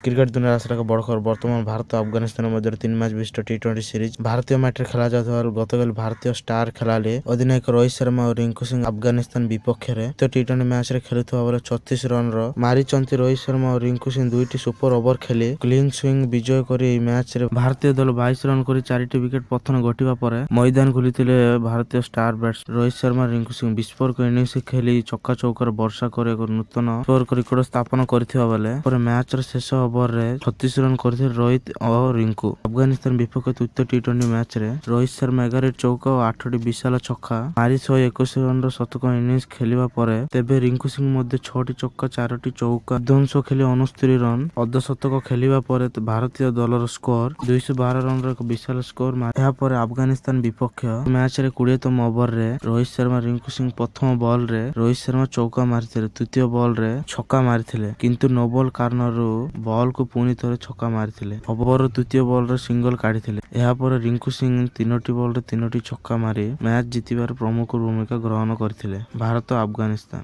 Cricket दुनिया एक बड़ खबर बर्तमान भारत और अफगानिस्तान मध्य 3 मैच विशिष्ट टी20 सीरीज भारतीय मैच खेला जाउथबार गतकाल भारतीय स्टार खेलाड़ी अधिनायक रोहित शर्मा और रिंकू सिंह अफगानिस्तान विपक्ष में तो टी20 मैच रे खेलुवा बेले 36 रन मारिचंती रोहित शर्मा और रिंकू सिंह दुईटी सुपर ओवर खेली क्लीन स्विंग विजय करी मैच रे भारतीय दल 22 रन करी 4टी विकेट पतन घटिबा परे मैदान खुलीथिले भारतीय स्टार बैट्स रोहित शर्मा रिंकू सिंह विस्फोरक इनिंग्स खेली छक्का चौकार वर्षा कर एक नूतन स्कोर रिकॉर्ड स्थापन करथिबा बेले पर मैच रे शेष ओवर रे 36 रन करथिले रोहित और रिंकू अफगानिस्तान विपक्ष तृतीय टी20 मैच रे रोहित शर्मा 11 चौका और 8टी विशाल छक्का मारी 121 रन शतक इनिंग्स खेलिबा परे तेबे रिंकू सिंह मध्ये 6टी छक्का 4टी चौका ध्वंस खेली 69 रन अर्धशतक खेलिबा परे भारतीय दलर स्कोर 212 रन रो एक विशाल स्कोर यहा पर अफगानिस्तान विपक्ष मैच रे 20तम ओवर रे रोहित शर्मा रिंकू सिंह प्रथम बॉल रे रोहित शर्मा चौका मारिथिले तृतीय बॉल रे छक्का मारिथिले किंतु नो बॉल कारणरू बॉल को पुणी थरे छक्का मारिथिले ओवर तृतीय बॉल रे सिंगल काढिथिले यहा पर रिंकू सिंह 3टी बॉल रे 3टी छक्का मारी मैच जीतिबार प्रमुख भूमिका ग्रहण करथिले भारत अफगानिस्तान।